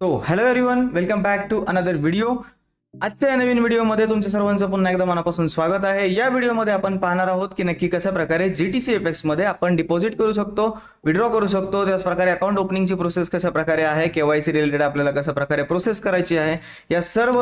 So hello everyone, welcome back to another video. आजच्या या नवीन व्हिडिओमध्ये तुमच्या सर्वांचं पुन्हा एकदा मनापासून स्वागत आहे. या व्हिडिओमध्ये आपण पाहणार आहोत की नक्की कशा प्रकारे GTCFX मध्ये आपण डिपॉझिट करू शकतो, विड्रॉ करू शकतो, त्याच प्रकारे अकाउंट ओपनिंगची प्रोसेस कशा प्रकारे आहे, KYC रिलेटेड आपल्याला कशा प्रकारे प्रोसेस करायची आहे, या सर्व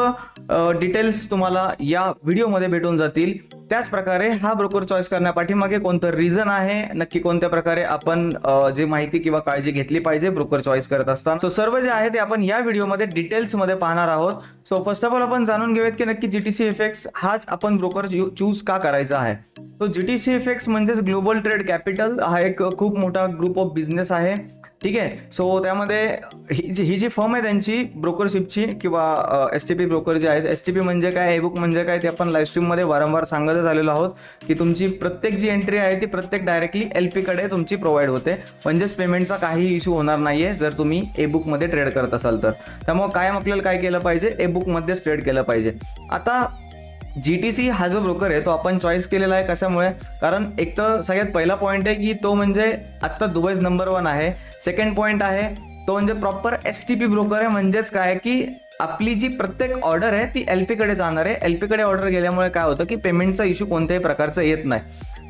डिटेल्स तुम्हाला या व्हिडिओमध्ये भेटून जातील. त्याच प्रकारे हा ब्रोकर चॉईस करण्यापाठीमागे कोणतं रिझन आहे, नक्की कोणत्या प्रकारे आपण जे माहिती किंवा काळजी घेतली पाहिजे ब्रोकर चॉईस करत असताना, सो सर्व जे आहे ते आपण या व्हिडिओमध्ये डिटेल्समध्ये पाहणार आहोत. सो फर्स्ट ऑफ ऑल आपण जाणून घेऊयात की नक्की GTCFX हाच आपण ब्रोकर चूज का करायचा आहे. तो GTCFX म्हणजेच ग्लोबल ट्रेड कॅपिटल हा एक खूप मोठा ग्रुप ऑफ बिझनेस आहे. ठीक आहे. सो त्यामध्ये ही जी फर्म आहे त्यांची ब्रोकरशिपची किंवा STP ब्रोकर जे आहेत, STP म्हणजे काय, e-book म्हणजे काय, ते आपण लाईव्ह स्ट्रीममध्ये वारंवार सांगतच आलेलो आहोत की तुमची प्रत्येक जी एंट्री आहे ती प्रत्येक डायरेक्टली LP कडे तुमची प्रोव्हाइड होते. म्हणजेच पेमेंटचा काही इश्यू होणार नाहीये जर तुम्ही e-book मध्ये ट्रेड करत असाल तर. त्यामुळे कायम आपल्याला काय केलं पाहिजे, e-book मध्येच ट्रेड केलं पाहिजे. आता GTC हा जो ब्रोकर आहे तो आपण चॉईस केलेला आहे कशामुळे, कारण एक तर सगळ्यात पहिला पॉईंट आहे की तो म्हणजे आत्ता दुबईज नंबर 1 आहे. सेकंड पॉईंट आहे तो म्हणजे प्रॉपर STP ब्रोकर आहे. म्हणजेच काय की आपली जी प्रत्येक ऑर्डर आहे ती LP कडे जाणार आहे. LP कडे ऑर्डर गेल्यामुळे काय होतं की पेमेंटचा इश्यू कोणत्याही प्रकारचा येत नाही.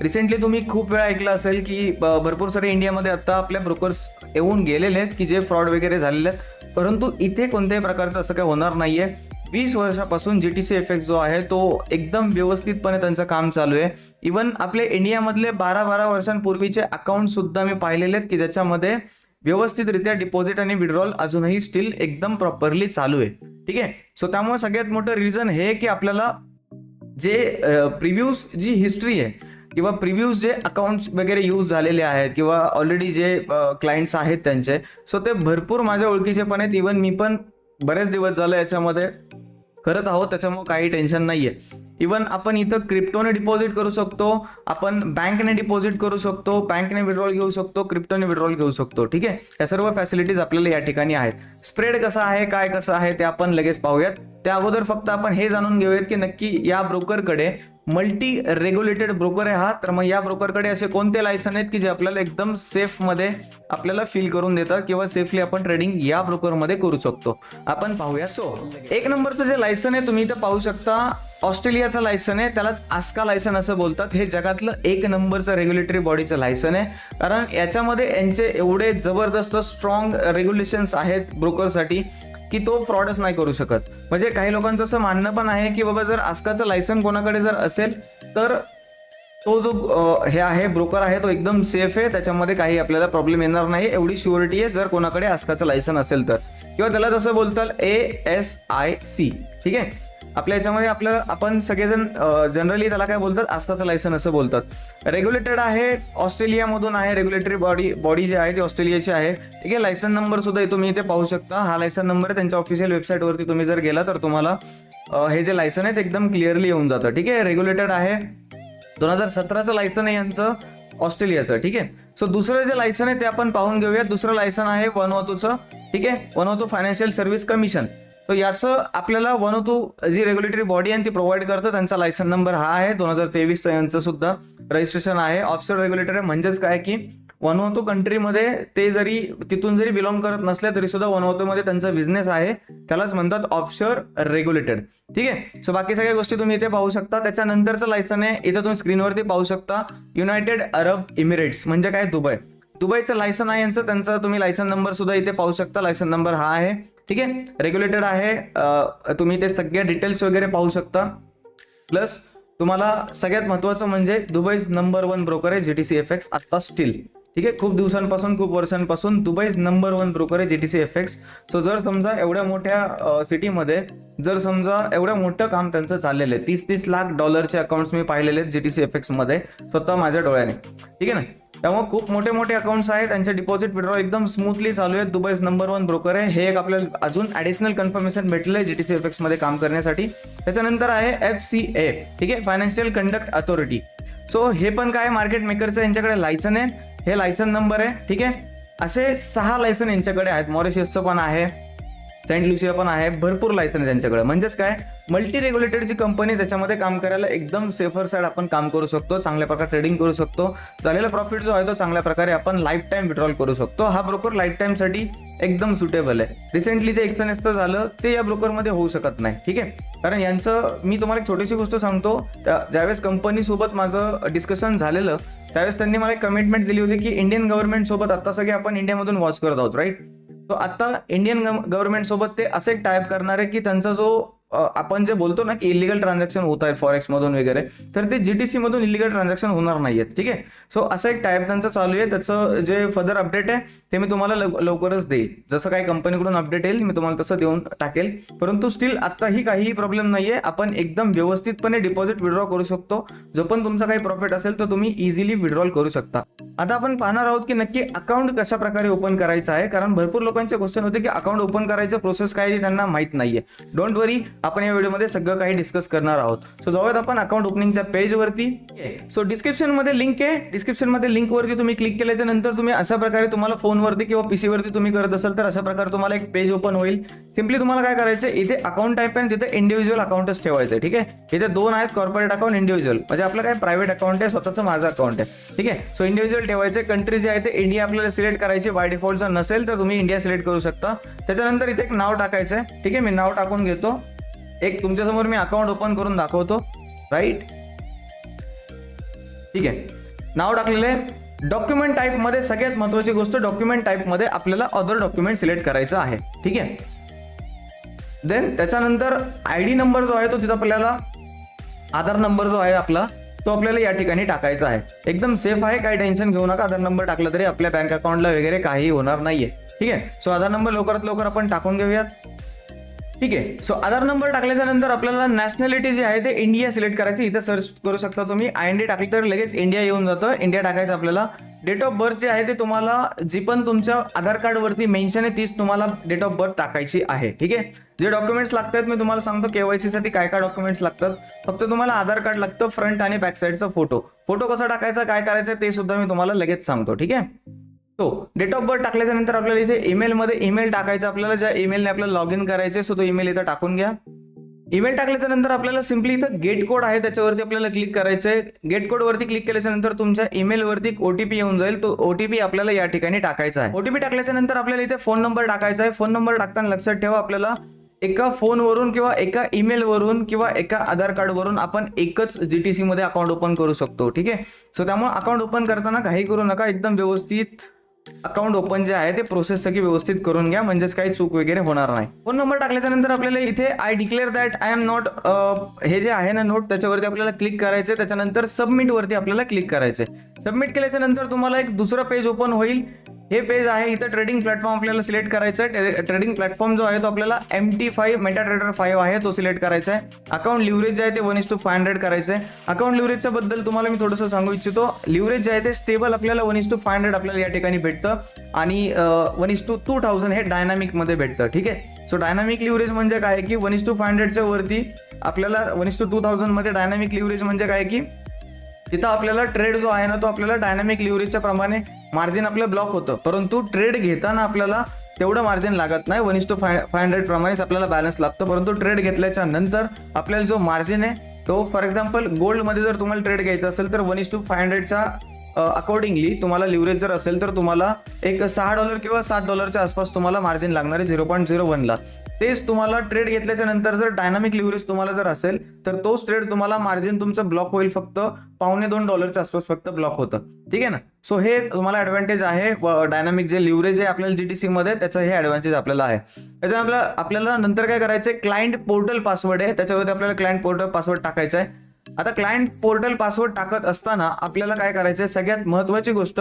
रिसेंटली तुम्ही खूप वेळा ऐकलं असेल की भरपूर सारे इंडियामध्ये आता आपल्या ब्रोकर्स येऊन गेलेले आहेत की जे फ्रॉड वगैरे झालेले आहेत, परंतु इथे कोणत्याही प्रकारचं असं काही होणार नाहीये. 20 वर्षापासून GTCFX जो आहे तो एकदम व्यवस्थितपणे त्यांचं काम चालू आहे. इवन आपले इंडियामधले 12 वर्षांपूर्वीचे अकाउंट सुद्धा मी पाहिलेले आहेत की ज्याच्यामध्ये व्यवस्थितरित्या डिपॉझिट आणि विड्रॉल अजूनही स्टील एकदम प्रॉपरली चालू आहे. ठीक आहे. सो त्यामुळे सगळ्यात मोठं रिझन हे की आपल्याला जे प्रिव्ह्यूज जी हिस्ट्री आहे किंवा प्रिव्ह्यूज जे अकाउंट्स वगैरे यूज झालेले आहेत किंवा ऑलरेडी जे क्लायंट्स आहेत त्यांचे, सो ते भरपूर माझ्या ओळखीचे पण आहेत. इवन मी पण बरेच दिवस झाले याच्यामध्ये करत आहोत, त्याच्यामुळे काही टेन्शन नाहीये. इवन आपण इथं क्रिप्टोने डिपॉझिट करू शकतो, आपण बँकने डिपॉझिट करू शकतो, बँकने विड्रॉल घेऊ शकतो, क्रिप्टोने विड्रॉल घेऊ शकतो. ठीक आहे. या सर्व फॅसिलिटीज आपल्याला या ठिकाणी आहेत. स्प्रेड कसा आहे, काय कसं आहे ते आपण लगेच पाहूयात. त्या अगोदर फक्त आपण हे जाणून घेऊयात की नक्की या ब्रोकरकडे मल्टी रेग्युलेटेड ब्रोकर आहे हा. तर मग या ब्रोकरकडे असे कोणते लायसन आहेत की जे आपल्याला एकदम सेफ मध्ये आपल्याला फील करून देतात किंवा सेफली आपण ट्रेडिंग या ब्रोकरमध्ये करू शकतो. आपण पाहूया. सो एक नंबरचं जे लायसन आहे तुम्ही इथं पाहू शकता, ऑस्ट्रेलियाचं लायसन आहे, त्यालाच आस्का लायसन असं बोलतात. हे जगातलं 1 नंबरचं रेग्युलेटरी बॉडीचं लायसन आहे, कारण याच्यामध्ये यांचे एवढे जबरदस्त स्ट्रॉंग रेग्युलेशन्स आहेत ब्रोकरसाठी की तो फ्रॉडच नाही करू शकत. म्हणजे काही लोकांचं असं मानणं पण आहे की बाबा जर आस्काचं लायसन कोणाकडे जर असेल तर तो जो हे आहे ब्रोकर आहे तो एकदम सेफ आहे, त्याच्यामध्ये काही आपल्याला प्रॉब्लेम येणार नाही एवढी शुअरिटी आहे जर कोणाकडे आस्काचं लायसन असेल तर. किंवा त्याला जसं बोलतात ASIC. ठीक आहे. आपल्या याच्यामध्ये आपण सगळेजण जनरली त्याला काय बोलतात, आस्काचं लायसन असं बोलतात. रेग्युलेटेड आहे, ऑस्ट्रेलियामधून आहे. रेग्युलेटरी बॉडी जी आहे ती ऑस्ट्रेलियाची आहे. ठीक आहे. लायसन नंबर सुद्धा तुम्ही इथे पाहू शकता. हा लायसन नंबर आहे. त्यांच्या ऑफिशियल वेबसाईटवरती तुम्ही जर गेला तर तुम्हाला हे जे लायसन आहे ते एकदम क्लिअरली येऊन जातं. ठीक आहे. रेग्युलेटेड आहे. 2017चं लायसन आहे यांचं ऑस्ट्रेलियाचं. ठीक आहे. सो दुसरं जे लायसन आहे ते आपण पाहून घेऊयात. दुसरं लायसन आहे वनवातूचं. ठीक आहे. वनवातू फायनान्शियल सर्व्हिस कमिशन. तर याचं आपल्याला वनवातू जी रेग्युलेटरी बॉडी आहे ती प्रोव्हाइड करतं. त्यांचा लायसन नंबर हा आहे 2023 यांचं सुद्धा रजिस्ट्रेशन आहे. ऑफशोर रेग्युलेटर आहे. म्हणजेच काय की वनवातू कंट्रीमध्ये ते जरी तिथून जरी बिलॉंग करत नसले तरी सुद्धा वनवातूमध्ये त्यांचा बिझनेस आहे, त्यालाच म्हणतात ऑफशोर रेग्युलेटेड. ठीक आहे. सो बाकी सगळ्या गोष्टी तुम्ही इथे पाहू शकता. त्याच्यानंतरचं लायसन आहे इथे तुम्ही स्क्रीनवरती पाहू शकता, युनायटेड अरब इमिरेट्स. म्हणजे काय, दुबईचं लायसन आहे यांचं. त्यांचा तुम्ही लायसन नंबर सुद्धा इथे पाहू शकता. लायसन नंबर हा आहे. ठीक आहे. रेग्युलेटेड आहे. तुम्ही ते सगळे डिटेल्स वगैरे पाहू शकता. प्लस तुम्हाला सगळ्यात महत्वाचं म्हणजे दुबईज नंबर 1 ब्रोकर आहे GTCFX आता स्टील. ठीक आहे. खूप दिवसांपासून, खूप वर्षांपासून दुबईज नंबर 1 ब्रोकर आहे GTCFX. सो जर समजा एवढ्या मोठ्या सिटीमध्ये जर समजा एवढं मोठं काम त्यांचं चाललेलं आहे, 30-30 लाख डॉलरचे अकाउंट्स मी पाहिलेले आहेत GTCFX मध्ये स्वतः माझ्या डोळ्याने. ठीक आहे ना. त्यामुळे खूप मोठे मोठे अकाउंट्स आहेत. त्यांचे डिपॉझिट विड्रॉल एकदम स्मूथली चालू आहेत. दुबईज नंबर 1 ब्रोकर आहे. हे एक आपल्याला अजून ॲडिशनल कन्फर्मेशन भेटलं आहे GTCFX मध्ये काम करण्यासाठी. त्याच्यानंतर आहे FCA. ठीक आहे. Financial conduct authority. सो हे पण काय मार्केट मेकरचं यांच्याकडे लायसन आहे. हे लायसन नंबर आहे. ठीक आहे. असे 6 लायसन यांच्याकडे आहेत. मॉरिशसचं पण आहे, सेंट लुसिया पण आहे, भरपूर लायसन आहे त्यांच्याकडे. म्हणजेच काय, मल्टी रेग्युलेटेडची कंपनी, त्याच्यामध्ये काम करायला एकदम सेफर साईड आपण काम करू शकतो, चांगल्या प्रकारे ट्रेडिंग करू शकतो, झालेला प्रॉफिट जो आहे तो चांगल्या प्रकारे आपण लाईफ टाईम विड्रॉल करू शकतो. हा ब्रोकर लाईफ टाईमसाठी एकदम सुटेबल आहे. रिसेंटली जे एक्सचेंज झालं ते या ब्रोकरमध्ये होऊ शकत नाही, ठीक आहे. कारण यांचं, मी तुम्हाला एक छोटीशी गोष्ट सांगतो, ज्यावेळेस कंपनीसोबत माझं डिस्कशन झालेलं त्यावेळेस त्यांनी मला एक कमिटमेंट दिली होती की इंडियन गव्हर्नमेंट सोबत आता सगळे आपण इंडियामधून वॉच करत आहोत, राईट. तो आता इंडियन गव्हर्नमेंट सोबत ते असे एक टाईप करणार आहे की त्यांचा जो आपण जे बोलतो ना की इलिगल ट्रान्झॅक्शन होत आहे फॉरेक्स मधून वगैरे, तर ते जीटीसी मधून इलिगल ट्रान्झॅक्शन होणार नाहीयेत, ठीक आहे. सो असं एक टाईप त्यांचं चालू आहे. त्याचं जे फर्दर अपडेट आहे ते मी तुम्हाला लवकरच देईल. जसं काही कंपनीकडून अपडेट येईल मी तुम्हाला तसं देऊन टाकेल. परंतु स्टील आताही काही प्रॉब्लेम नाहीये, आपण एकदम व्यवस्थितपणे डिपॉझिट विड्रॉ करू शकतो. जो पण तुमचा काही प्रॉफिट असेल तर तुम्ही इझिली विड्रॉल करू शकता. आता आपण पाहणार आहोत की नक्की अकाउंट कशा प्रकारे ओपन करायचं आहे, कारण भरपूर लोकांचे क्वेश्चन होते की अकाउंट ओपन करायचं प्रोसेस काय आहे त्यांना माहित नाहीये. डोंट वरी, आपण या व्हिडिओमध्ये सगळं काही डिस्कस करणार आहोत. सो जाऊयात आपण अकाउंट ओपनिंगच्या पेज वरती. सो डिस्क्रिप्शन मध्ये लिंक आहे, डिस्क्रिप्शन मध्ये लिंक वरती तुम्ही क्लिक केल्याच्या नंतर तुम्ही अशा प्रकारे, तुम्हाला फोनवरती किंवा पीसी वरती तुम्ही करत असाल तर अशा प्रकारे तुम्हाला एक पेज ओपन होईल. सिम्पली तुम्हाला काय करायचं, इथे अकाउंट टाईप आहे, तिथे इंडिव्हिज्युअल अकाउंटच ठेवायचं, ठीक आहे. इथे दोन आहेत, कॉर्पोरेट अकाउंट, इंडिव्हिज्युअल. म्हणजे आपलं काय प्रायव्हेट अकाउंट आहे, स्वतःचं माझं अकाउंट आहे, ठीक आहे. सो इंडिव्हिज्युअल ठेवायचे. कंट्री जे आहे ते इंडिया आपल्याला सिलेक्ट करायची, बाय डिफॉल्ट जर नसेल तर तुम्ही इंडिया सिलेक्ट करू शकता. त्याच्यानंतर इथे एक नाव टाकायचं आहे, ठीक आहे. मी नाव टाकून घेतो. एक तुमच्यासमोर मी अकाउंट ओपन करून दाखवतो, राईट, ठीक आहे. नाव टाकलेलं आहे. डॉक्युमेंट टाईप मध्ये सगळ्यात महत्त्वाची गोष्ट, डॉक्युमेंट टाईप मध्ये आपल्याला अदर डॉक्युमेंट सिलेक्ट करायचं आहे, ठीक आहे. देन त्याच्यानंतर आयडी नंबर जो आहे तो तिथं आपल्याला, आधार नंबर जो आहे आपला तो आपल्याला या ठिकाणी टाकायचा आहे. एकदम सेफ आहे, काही टेन्शन घेऊ नका. आधार नंबर टाकला तरी आपल्या बँक अकाउंटला वगैरे काही होणार नाहीये, ठीक आहे. सो आधार नंबर लवकरात लवकर आपण टाकून घेऊयात, ठीक आहे. सो आधार नंबर टाकल्याच्या नंतर आपल्याला नॅशनॅलिटी जी आहे ते इंडिया सिलेक्ट करायची. इथं सर्च करू शकता तुम्ही, IND टाकली तर लगेच इंडिया येऊन जातं. इंडिया टाकायचं आपल्याला. डेट ऑफ बर्थ जे आहे ते तुम्हाला जी पण तुमच्या आधार कार्ड वरती मेन्शन आहे तीच तुम्हाला डेट ऑफ बर्थ टाकायची आहे, ठीक आहे. जे डॉक्युमेंट्स लागतात मी तुम्हाला सांगतो, केवायसी साठी काय काय डॉक्युमेंट्स लागतात. फक्त तुम्हाला आधार कार्ड लागतं, फ्रंट आणि बॅक साईडचा फोटो. फोटो कसा टाकायचा, काय करायचं ते सुद्धा मी तुम्हाला लगेच सांगतो, ठीक आहे. तो डेट ऑफ बर्थ टाकल्याच्या नंतर आपल्याला इथे ईमेल मध्ये ईमेल टाकायचा आपल्याला, ज्या ईमेलने आपल्याला लॉग इन करायचे. सो तो ईमेल इथं टाकून घ्या. ईमेल टाकल्याच्या नंतर आपल्याला सिम्पली इथं गेट कोड आहे त्याच्यावरती आपल्याला क्लिक करायचंय. गेट कोड वरती क्लिक केल्याच्या नंतर तुमच्या ईमेल वरती ओटीपी येऊन जाईल. तो ओटीपी आपल्याला या ठिकाणी टाकायचा आहे. ओटीपी टाकल्याच्या नंतर आपल्याला इथे फोन नंबर टाकायचा आहे. फोन नंबर टाकताना लक्षात ठेवा, आपल्याला एका फोनवरून किंवा एका ईमेल वरून किंवा एका आधार कार्ड वरून आपण एकच जीटीसी मध्ये अकाउंट ओपन करू शकतो, ठीक आहे. सो त्यामुळे अकाउंट ओपन करताना काही करू नका, एकदम व्यवस्थित अकाउंट ओपन जे आहे ते प्रोसेस सगळी व्यवस्थित करून घ्या, म्हणजेच काही चूक वगैरे होणार नाही. फोन नंबर टाकल्याच्या नंतर आपल्याला इथे I declare that I am not, हे जे आहे ना नोट, त्याच्यावरती आपल्याला क्लिक करायचे. त्याच्यानंतर सबमिट वरती आपल्याला क्लिक करायचे. सबमिट केल्याच्या नंतर तुम्हाला एक दुसरं पेज ओपन होईल. हे पेज आहे, इथं ट्रेडिंग प्लॅटफॉर्म आपल्याला सिलेक्ट करायचं आहे. ट्रेडिंग प्लॅटफॉर्म जो आहे तो आपल्याला MT5 मेटाट्रेडर 5 आहे तो सिलेक्ट करायचा आहे. अकाउंट लिव्हरेज जे आहे ते 1:500 करायचं आहे. अकाउंट लिव्हरेजच्या बद्दल तुम्हाला मी थोडंसं सांगू इच्छितो. लिव्हरेज जे आहे ते स्टेबल आपल्याला 1:500 आपल्याला या ठिकाणी भेटतं आणि 1:2000 हे डायनामिक मध्ये भेटतं, ठीक आहे. सो डायनामिक लिव्हरेज म्हणजे काय की 1:500च्या वरती आपल्याला 1:2000 मध्ये डायनामिक लिव्हरेज म्हणजे काय की तिथं आपल्याला ट्रेड जो आहे ना तो आपल्याला डायनामिक लिव्हरेजच्या प्रमाणे मार्जिन आपलं ब्लॉक होतं, परंतु ट्रेड घेताना आपल्याला तेवढं मार्जिन लागत नाही. 1:500 प्रमाणेच आपल्याला बॅलन्स लागतो. परंतु ट्रेड घेतल्याच्या नंतर आपल्याला जो मार्जिन आहे तो, फॉर एक्झाम्पल गोल्ड मध्ये जर तुम्हाला ट्रेड घ्यायचा असेल तर 1:500च्या अकॉर्डिंगली तुम्हाला लिव्हरेज जर असेल तर तुम्हाला एक $6 किंवा $7च्या आसपास तुम्हाला मार्जिन लागणार आहे 0.01 ला. तेच तुम्हाला ट्रेड घेतल्याच्या नंतर जर डायनामिक लिव्हरेज तुम्हाला जर असेल तर तोच ट्रेड तुम्हाला मार्जिन तुमचं ब्लॉक होईल, फक्त $1.25च्या आसपास फक्त ब्लॉक होतं, ठीक आहे ना. सो हे तुम्हाला ऍडव्हान्टेज आहे. डायनामिक जे लिव्हरेज आहे आपल्याला जीटीसी मध्ये त्याचं हे ऍडव्हान्टेज आपल्याला आहे. त्याच्या आपल्याला नंतर काय करायचंय, क्लायंट पोर्टल पासवर्ड आहे त्याच्यावरती आपल्याला क्लायंट पोर्टल पासवर्ड टाकायचा आहे. आता क्लायंट पोर्टल पासवर्ड टाकत असताना आपल्याला काय करायचंय, सगळ्यात महत्वाची गोष्ट,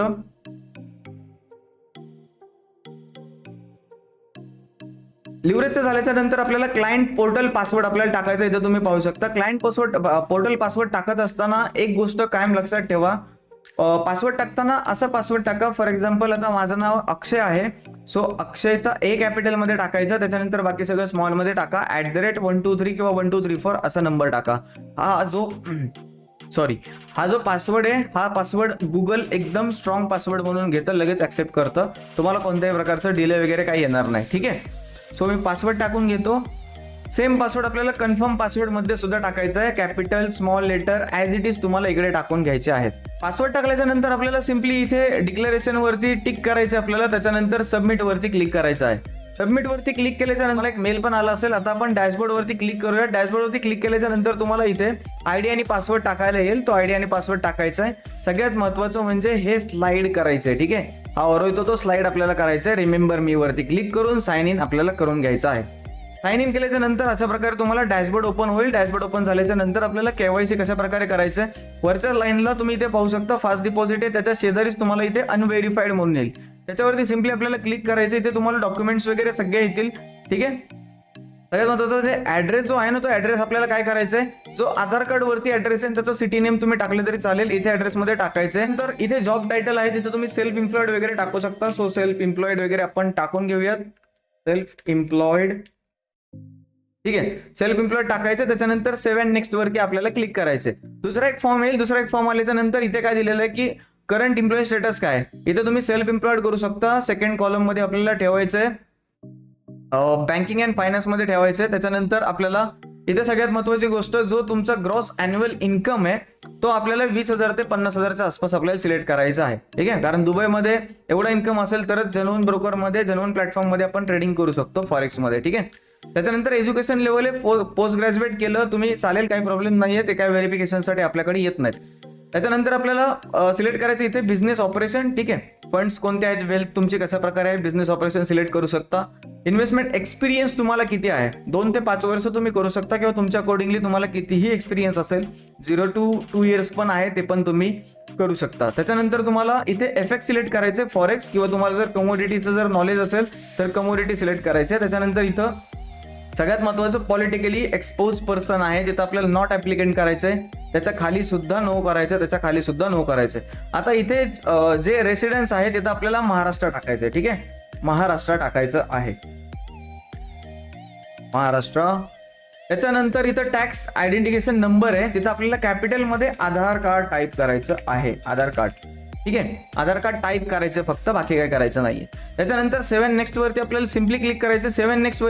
लिव्हरेजचं झाल्याच्या नंतर आपल्याला क्लायंट पोर्टल पासवर्ड आपल्याला टाकायचा. इथे तुम्ही पाहू शकता क्लायंट पोर्टल पासवर्ड टाकत असताना एक गोष्ट कायम लक्षात ठेवा, पासवर्ड टाकताना असा पासवर्ड टाका. फॉर एक्झाम्पल आता माझं नाव अक्षय आहे, सो अक्षयचा A कॅपिटल मध्ये टाकायचा, त्याच्यानंतर बाकी सगळं स्मॉल मध्ये टाका. @123 किंवा 1234 असा नंबर टाका. हा जो पासवर्ड आहे हा पासवर्ड गुगल एकदम स्ट्रॉंग पासवर्ड म्हणून घेतं, लगेच ऍक्सेप्ट करतं, तुम्हाला कोणत्याही प्रकारचं डिले वगैरे काही येणार नाही, ठीक आहे. सो मी पासवर्ड टाकून घेतो. सेम पासवर्ड आपल्याला कन्फर्म पासवर्ड मध्ये सुद्धा टाकायचा आहे. Capital small letter as it is तुम्हाला इकडे टाकून घ्यायचे आहेत. पासवर्ड टाकल्याच्या नंतर आपल्याला सिम्पली इथे डिक्लेरेशन वरती टिक करायचं आपल्याला. त्याच्यानंतर सबमिट वरती क्लिक करायचं आहे. सबमिट वरती क्लिक केल्याच्या नंतर मला एक मेल पण आला असेल. आता आपण डॅशबोर्ड वरती क्लिक करूया. डॅशबोर्ड वरती क्लिक केल्याच्या नंतर तुम्हाला इथे आयडी आणि पासवर्ड टाकायला येईल. तो आयडी आणि पासवर्ड टाकायचा आहे. सगळ्यात महत्वाचं म्हणजे हे स्लाइड करायचंय. ठीक आहे, हा ऑरो येतो तो स्लाइड आपल्याला करायचा आहे. रिमेंबर मी वरती क्लिक करून साइन इन आपल्याला करून घ्यायचं आहे. साइन इन केल्याच्या नंतर अशा प्रकारे तुम्हाला डॅशबोर्ड ओपन होईल. डॅशबोर्ड ओपन झाल्याच्या नंतर आपल्याला केवायसी कशा प्रकारे करायचं आहे. वरच्या लाईनला तुम्ही इथे पाहू शकता फास्ट डिपॉझिट आहे. त्याच्या शेजारीच तुम्हाला इथे अनव्हेरिफाईड म्हणून येईल. त्याच्यावरती सिम्पली आपल्याला क्लिक करायचं. इथे तुम्हाला डॉक्युमेंट्स वगैरे सगळे येतील. ठीक आहे, सगळ्यात महत्त्वाचं जे ऍड्रेस जो आहे ना, तो ऍड्रेस आपल्याला काय करायचा आहे, जो आधार कार्ड वरती ऍड्रेस आहे त्याचं सिटी नेम तुम्ही टाकले तरी चालेल. इथे ऍड्रेस मध्ये टाकायचं आहे. तर इथे जॉब टायटल आहे तिथे तुम्ही सेल्फ एम्प्लॉयड वगैरे टाकू शकता. सो सेल्फ एम्प्लॉयड वगैरे आपण टाकून घेऊयात. Self employed. ठीक आहे, सेल्फ एम्प्लॉयड टाकायचं. त्याच्यानंतर सेव्ह अँड नेक्स्ट वरती आपल्याला क्लिक करायचे. दुसरा एक फॉर्म येईल. दुसरा एक फॉर्म आल्याच्या नंतर इथे काय दिलेलं आहे की करंट एम्प्लॉई स्टेटस काय. इथे तुम्ही सेल्फ एम्प्लॉयड करू शकता. सेकंड कॉलम मध्ये आपल्याला ठेवायचं आहे बँकिंग अँड फायनान्स मध्ये ठेवायचं आहे. त्याच्यानंतर आपल्याला इथे सगळ्यात महत्वाची गोष्ट, जो तुमचा ग्रॉस अॅन्युअल इन्कम आहे तो आपल्याला 20,000 ते 50,000च्या आसपास आपल्याला सिलेक्ट करायचा आहे. ठीक आहे, कारण दुबईमध्ये एवढा इन्कम असेल तरच जेन्युइन ब्रोकर मध्ये जेन्युइन प्लॅटफॉर्म मध्ये आपण ट्रेडिंग करू शकतो फॉरेक्स मध्ये. ठीक आहे, त्याच्यानंतर एज्युकेशन लेवल आहे पोस्ट ग्रॅज्युएट केलं तुम्ही चालेल, काही प्रॉब्लेम नाहीये. ते काय व्हेरिफिकेशनसाठी आपल्याकडे येत नाहीत. त्याच्यानंतर आपल्याला सिलेक्ट करायचं इथे बिझनेस ऑपरेशन. ठीक आहे, फंड्स कोणते आहेत, वेल्थ तुमची कशा प्रकारे आहे, बिझनेस ऑपरेशन सिलेक्ट करू शकता. इन्व्हेस्टमेंट एक्सपिरियन्स तुम्हाला किती आहे, 2 ते 5 वर्ष तुम्ही करू शकता किंवा तुमच्या अकॉर्डिंगली तुम्हाला कितीही एक्सपिरियन्स असेल, 0 to 2 years पण आहे ते पण तुम्ही करू शकता. त्याच्यानंतर तुम्हाला इथे एफएक्स सिलेक्ट करायचे फॉरेक्स, किंवा तुम्हाला जर कमोडिटीचं जर नॉलेज असेल तर कमोडिटी सिलेक्ट करायचे. त्याच्यानंतर इथं सगळ्यात महत्वाचं पॉलिटिकली एक्सपोज पर्सन आहे तिथं आपल्याला नॉट ऍप्लिकेंट करायचंय. त्याच्या खाली सुद्धा नो करायचं, त्याच्या खाली सुद्धा नो करायचंय. आता इथे जे रेसिडेन्स आहे तिथं आपल्याला महाराष्ट्र टाकायचंय. ठीक आहे, महाराष्ट्र टाकायचं आहे, महाराष्ट्र. त्याच्यानंतर इथं टॅक्स आयडेंटिफिकेशन नंबर आहे तिथं आपल्याला कॅपिटल मध्ये आधार कार्ड टाईप करायचं आहे, आधार कार्ड. ठीक आहे, आधार कार्ड टाईप करायचं फक्त, बाकी काय करायचं नाहीये. त्याच्यानंतर सेव्ह नेक्स्ट वरती आपल्याला सिम्पली क्लिक करायचं. सेव्ह नेक्स्ट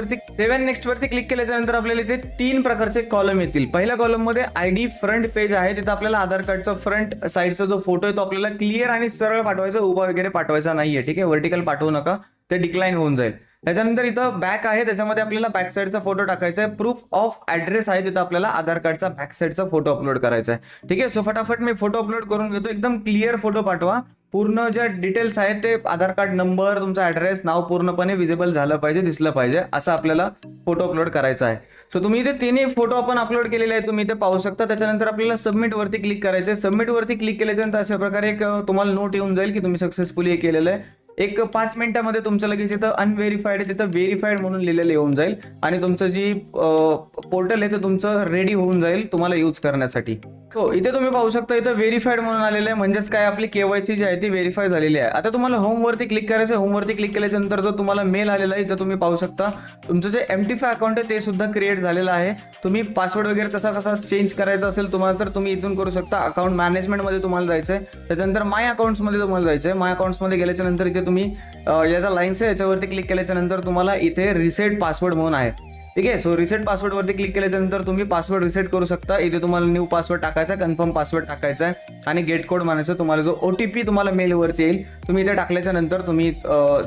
वरती क्लिक केल्याच्या नंतर आपल्याला इथे 3 प्रकारचे कॉलम येतील. पहिल्या कॉलम मध्ये आयडी फ्रंट पेज आहे, तिथं आपल्याला आधार कार्डचा फ्रंट साईडचा जो फोटो आहे तो आपल्याला क्लिअर आणि सरळ पाठवायचा, उभा वगैरे पाठवायचा नाहीये. ठीक आहे, व्हर्टिकल पाठवू नका, ते डिक्लाइन होऊन जाईल. त्याच्यानंतर इथं बॅक आहे, त्याच्यामध्ये आपल्याला बॅक साईडचा फोटो टाकायचा आहे. प्रूफ ऑफ ऍड्रेस आहे, तिथं आपल्याला आधार कार्डचा बॅक साईडचा फोटो अपलोड करायचा आहे. ठीक आहे, सो फटाफट मी फोटो अपलोड करून घेतो. एकदम क्लिअर फोटो पाठवा. पूर्ण ज्या डिटेल्स आहेत ते आधार कार्ड नंबर, तुमचा ऍड्रेस, नाव पूर्णपणे विजिबल झालं पाहिजे, दिसलं पाहिजे, असं आपल्याला फोटो अपलोड करायचा आहे. सो तुम्ही इथे 3 फोटो आपण अपलोड केलेले आहेत, तुम्ही इथे पाहू शकता. त्याच्यानंतर आपल्याला सबमिट वरती क्लिक करायचं आहे. सबमिट वरती क्लिक केल्याच्यानंतर अशा प्रकारे एक तुम्हाला नोट येऊन जाईल की तुम्ही सक्सेसफुली हे केलेलं आहे. एक 5 मिनिटामध्ये तुमचं लगेच इथं अनव्हेरिफाईड आहे, तिथं व्हेरीफाईड म्हणून लिहिलेलं येऊन जाईल आणि तुमचं जी पोर्टल आहे ते तुमचं रेडी होऊन जाईल तुम्हाला यूज करण्यासाठी. हो, इथे तुम्ही पाहू शकता इथं व्हेरीफाईड म्हणून आलेलं आहे, म्हणजेच काय आपली केवायसी जी आहे ती व्हेरीफाय झालेली आहे. आता तुम्हाला होम वरती क्लिक करायचं. होम वरती क्लिक केल्याच्या नंतर जो तुम्हाला मेल आलेला आहे इथं तुम्ही पाहू शकता तुमचं जे MT5 अकाउंट आहे ते सुद्धा क्रिएट झालेलं आहे. तुम्ही पासवर्ड वगैरे कसा चेंज करायचा असेल तुम्हाला तर तुम्ही इथून करू शकता. अकाउंट मॅनेजमेंट मध्ये तुम्हाला जायचंय, त्याच्यानंतर माय अकाउंट्स मध्ये तुम्हाला जायचंय. माय अकाउंट्स मध्ये गेल्याच्या नंतर इथे तुम्ही याचा लाईन्स आहे याच्यावरती क्लिक केल्याच्या नंतर तुम्हाला इथे रिसेट पासवर्ड म्हणून आहे. ठीक आहे, सो रिसेट पासवर्ड वरती क्लिक केल्याच्या नंतर तुम्ही पासवर्ड रिसेट करू शकता. इथे तुम्हाला न्यू पासवर्ड टाकायचा, कन्फर्म पासवर्ड टाकायचा आहे आणि गेट कोड म्हणायचं. तुम्हाला जो OTP तुम्हाला मेल वरती येईल तुम्ही इथे टाकल्याच्या नंतर तुम्ही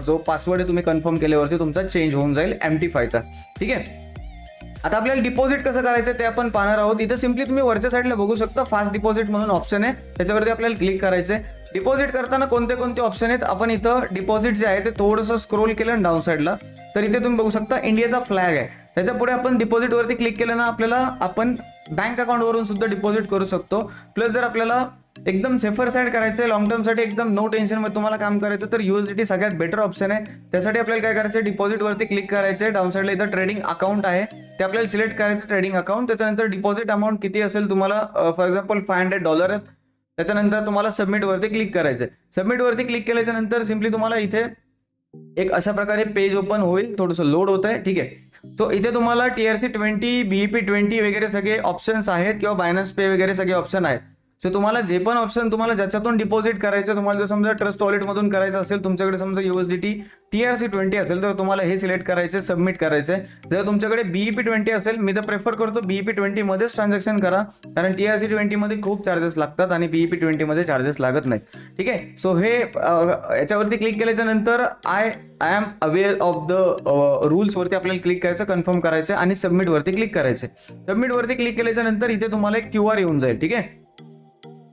जो पासवर्ड आहे तुम्ही कन्फर्म केल्यावरती तुमचा चेंज होऊन जाईल MT5चा. ठीक आहे, आता आपल्याला डिपॉझिट कसं करायचं ते आपण पाहणार आहोत. इथं सिम्पली तुम्ही वरच्या साईडला बघू शकता फास्ट डिपॉझिट म्हणून ऑप्शन आहे, त्याच्यावरती आपल्याला क्लिक करायचंय. डिपॉझिट करताना कोणते ऑप्शन आहेत, आपण इथं डिपॉझिट जे आहे ते थोडंसं स्क्रोल केलं डाऊन साईडला तर इथे तुम्ही बघू शकता इंडियाचा फ्लॅग आहे. त्याच्या पुढे आपण डिपॉझिट वरती क्लिक केलं ना आपल्याला आपण बँक अकाउंट वरून सुद्धा डिपॉझिट करू शकतो. प्लस जर आपल्याला एकदम सेफर साईड करायचं आहे, लॉंग टर्म साठी एकदम नो टेन्शन मध्ये तुम्हाला काम करायचं तर USDT सगळ्यात बेटर ऑप्शन आहे. त्यासाठी आपल्याला काय करायचं, डिपॉझिट वरती क्लिक करायचं आहे. डाऊन साईडला इथं ट्रेडिंग अकाउंट आहे ते आपल्याला सिलेक्ट करायचं, ट्रेडिंग अकाउंट. त्याच्यानंतर डिपॉझिट अमाऊंट किती असेल तुम्हाला, फॉर एक्झाम्पल $500 आहेत. त्याच्यानंतर तुम्हाला सबमिट वरती क्लिक करायचं आहे. सबमिट वरती क्लिक केल्याच्या नंतर सिम्पली तुम्हाला इथे एक अशा प्रकारे पेज ओपन होईल, थोडंसं लोड होत आहे. ठीक आहे, तो इथे तुम्हाला TRC20, BEP20 वगैरे सगळे ऑप्शन्स आहेत किंवा बायनान्स पे वगैरे सगळे ऑप्शन आहेत. सो तुम्हाला जे पण ऑप्शन तुम्हाला ज्याच्यातून डिपॉझिट करायचं, तुम्हाला जर समजा ट्रस्ट वॉलेटमधून करायचं असेल, तुमच्याकडे समजा USDT TRC20 असेल तर तुम्हाला हे सिलेक्ट करायचे, सबमिट करायचे. जर तुमच्याकडे BEP20 असेल, मी तर प्रेफर करतो BEP20 मध्येच ट्रान्झॅक्शन करा, कारण TRC20 मध्ये खूप चार्जेस लागतात आणि BEP20 मध्ये चार्जेस लागत नाही. ठीक आहे. सो हे याच्यावरती क्लिक केल्याच्या नंतर I am aware of the rules वरती आपल्याला क्लिक करायचं, कन्फर्म करायचं आणि सबमिट वरती क्लिक करायचे. सबमिट वरती क्लिक केल्याच्या नंतर इथे तुम्हाला एक QR येऊन जाईल. ठीक आहे.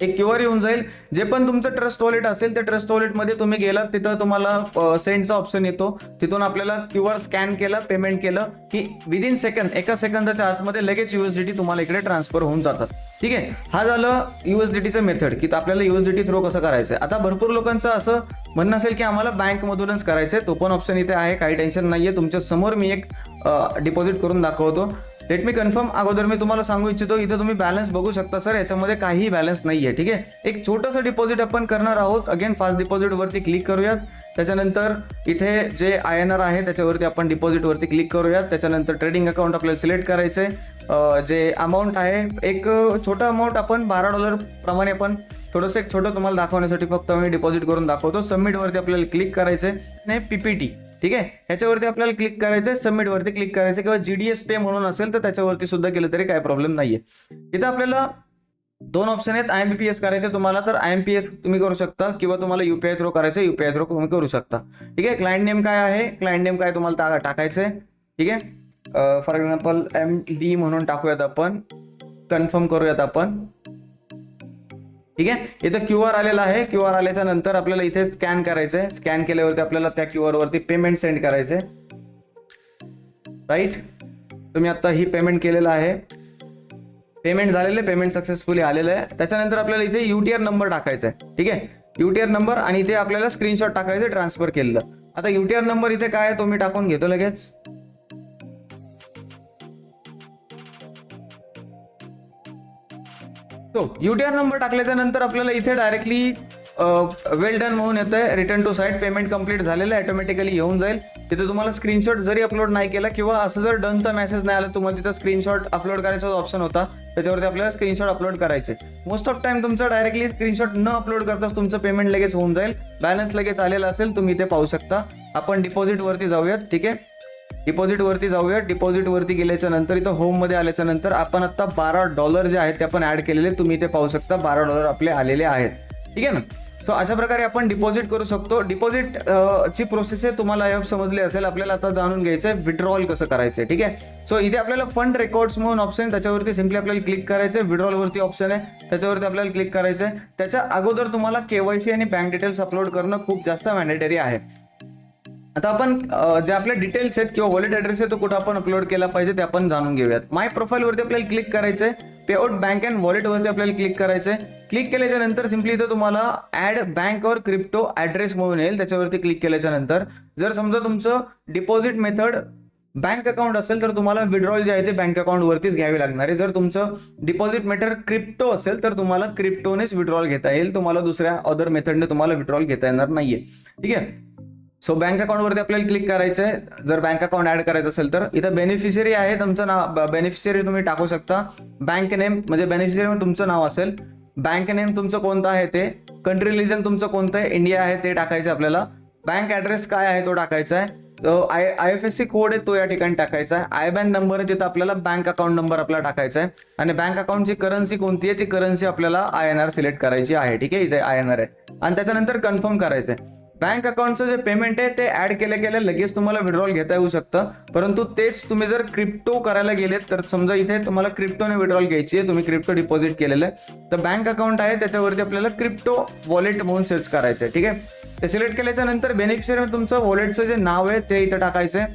एक QR येऊन जाईल. जे पण तुमचं ट्रस्ट वॉलेट असेल त्या ट्रस्ट वॉलेटमध्ये तुम्ही गेलात, तिथं तुम्हाला सेंडचा ऑप्शन येतो. तिथून आपल्याला QR स्कॅन केलं, पेमेंट केलं की विदिन सेकंड, एका सेकंदाच्या आतमध्ये लगेच USDT तुम्हाला इकडे ट्रान्सफर होऊन जातात. ठीक आहे. हा झालं USDTचं मेथड की आपल्याला USDT थ्रो कसं करायचं. आता भरपूर लोकांचं असं म्हणणं असेल की आम्हाला बँकमधूनच करायचंय, तो पण ऑप्शन इथे आहे, काही टेन्शन नाहीये. तुमच्या समोर मी एक डिपॉझिट करून दाखवतो. Let me confirm. अगोदर मी तुम्हाला सांगू इच्छितो, इथं तुम्ही बॅलन्स बघू शकता. सर याच्यामध्ये काहीही बॅलन्स नाहीये. ठीक आहे. एक छोटंसं डिपॉझिट आपण करणार आहोत. अगेन फास्ट डिपॉझिट वरती क्लिक करूयात. त्याच्यानंतर इथे जे INR आहे त्याच्यावरती आपण डिपॉझिट वरती क्लिक करूयात. त्याच्यानंतर ट्रेडिंग अकाउंट आपल्याला सिलेक्ट करायचंय. जे अमाऊंट आहे एक छोटा अमाऊंट, आपण $12 प्रमाणे आपण थोडंसं एक छोटं तुम्हाला दाखवण्यासाठी फक्त मी डिपॉझिट करून दाखवतो. सबमिट वरती आपल्याला क्लिक करायचंय. नाही PPT. ठीक आहे. ह्याच्यावरती आपल्याला क्लिक करायचंय, सबमिट वरती क्लिक करायचं, किंवा GDS पे म्हणून असेल तर त्याच्यावरती सुद्धा केलं तरी काय प्रॉब्लेम नाहीये. इथं आपल्याला दोन ऑप्शन आहेत. IMPS करायचे तुम्हाला तर IMPS तुम्ही करू शकता, किंवा तुम्हाला UPI थ्रो करायचं UPI थ्रो तुम्ही करू शकता. ठीक आहे. क्लायंट नेम काय आहे, क्लायंट नेम काय तुम्हाला टाकायचंय. ठीक आहे. फॉर एक्झाम्पल MD म्हणून टाकूयात आपण, कन्फर्म करूयात आपण. ठीक आहे. इथं QR आलेला आहे. QR आल्याच्या नंतर आपल्याला इथे स्कॅन करायचंय. स्कॅन केल्यावरती आपल्याला त्या QR वरती पेमेंट सेंड करायचंय. राईट. तुम्ही आता ही पेमेंट केलेलं आहे, पेमेंट झालेलं आहे, पेमेंट सक्सेसफुली आलेलं आहे. त्याच्यानंतर आपल्याला इथे UTR नंबर टाकायचा आहे. ठीक आहे. UTR नंबर आणि इथे आपल्याला स्क्रीनशॉट टाकायचं ट्रान्सफर केलेलं. आता UTR नंबर इथे काय आहे तो मी टाकून घेतो लगेच. UTR नंबर टाकल्याच्या नंतर आपल्याला इथे डायरेक्टली वेल डन म्हणून येतंय. Return to site, payment complete झालेलं आहे, ऑटोमॅटिकली येऊन जाईल. तिथे तुम्हाला स्क्रीनशॉट जरी अपलोड नाही केला किंवा असं जर डनचा मेसेज नाही आला, तुम्हाला तिथं स्क्रीनशॉट अपलोड करायचा ऑप्शन होता, त्याच्यावरती आपल्याला स्क्रीनशॉट अपलोड करायचे. मोस्ट ऑफ टाइम तुमचं डायरेक्टली स्क्रीनशॉट न अपलोड करताच तुमचं पेमेंट लगेच होऊन जाईल. बॅलन्स लगेच आलेला असेल, तुम्ही इथे पाहू शकता. आपण डिपॉझिट वरती जाऊयात. ठीक आहे. डिपॉझिट वरती जाऊया. डिपॉझिट वरती गेल्याच्या नंतर इथं होम मध्ये आल्याच्या नंतर आपण आता $12 जे आहेत ते आपण ऍड केलेले, तुम्ही इथे पाहू शकता $12 आपले आलेले आहेत. ठीक आहे ना. सो अशा प्रकारे आपण डिपॉझिट करू शकतो. डिपॉझिट ची प्रोसेस आहे, तुम्हाला समजली असेल. आपल्याला आता जाणून घ्यायचंय विड्रॉल कसं करायचंय. ठीक आहे. सो इथे आपल्याला फंड रेकॉर्ड्स म्हणून ऑप्शन, त्याच्यावरती सिम्पली आपल्याला क्लिक करायचंय. विड्रॉल वरती ऑप्शन आहे, त्याच्यावरती आपल्याला क्लिक करायचंय. त्याच्या अगोदर तुम्हाला KYC आणि बँक डिटेल्स अपलोड करणं खूप जास्त मॅन्डेटरी आहे. आता आपण जे आपले डिटेल्स आहेत किंवा वॉलेट ऍड्रेस आहे तो कुठं आपण अपलोड केला पाहिजे ते आपण जाणून घेऊयात. माय प्रोफाईल वरती आपल्याला क्लिक करायचंय. पेआउट बँक अँड वॉलेट वरती आपल्याला क्लिक करायचंय. क्लिक केल्याच्या नंतर सिम्पली इथं तुम्हाला ऍड बँक और क्रिप्टो ऍड्रेस म्हणून येईल. त्याच्यावरती क्लिक केल्याच्या नंतर जर समजा तुमचं डिपॉझिट मेथड बँक अकाउंट असेल तर तुम्हाला विड्रॉल जे आहे ते बँक अकाउंट वरतीच घ्यावी लागणार आहे. जर तुमचं डिपॉझिट मेथड क्रिप्टो असेल तर तुम्हाला क्रिप्टोनेच विड्रॉल घेता येईल. तुम्हाला दुसऱ्या अदर मेथडने तुम्हाला विड्रॉल घेता येणार नाहीये. ठीक आहे. सो बँक अकाउंट वरती आपल्याला क्लिक करायचंय. जर बँक अकाउंट ऍड करायचं असेल तर इथं बेनिफिशियरी आहे, तुमचं नाव बेनिफिशियरी तुम्ही टाकू शकता. बँक नेम म्हणजे बेनिफिशियरी तुमचं नाव असेल. बँक नेम तुमचं कोणतं आहे ते, कंट्री रिजन तुमचं कोणतं आहे, इंडिया आहे ते टाकायचं आपल्याला. बँक ऍड्रेस काय आहे तो टाकायचा आहे. IFSC कोड आहे तो या ठिकाणी टाकायचा आहे. IBAN नंबर आहे तिथं आपल्याला बँक अकाउंट नंबर आपल्याला टाकायचा आहे. आणि बँक अकाउंटची करन्सी कोणती आहे ती करन्सी आपल्याला INR सिलेक्ट करायची आहे. ठीक आहे. इथे INR आहे आणि त्याच्यानंतर कन्फर्म करायचं आहे. बँक अकाउंटचं जे पेमेंट आहे ते ऍड केल्या लगेच तुम्हाला विड्रॉल घेता येऊ शकतं. परंतु तेच तुम्ही जर क्रिप्टो करायला गेलेत तर समजा इथे तुम्हाला क्रिप्टोने विड्रॉल घ्यायची आहे, तुम्ही क्रिप्टो डिपॉझिट केलेलं आहे तर बँक अकाउंट आहे त्याच्यावरती आपल्याला क्रिप्टो वॉलेट म्हणून सर्च करायचं आहे. ठीक आहे. ते सिलेक्ट केल्याच्या नंतर बेनिफिशियरी तुमचं वॉलेटचं जे नाव आहे ते इथं टाकायचं आहे.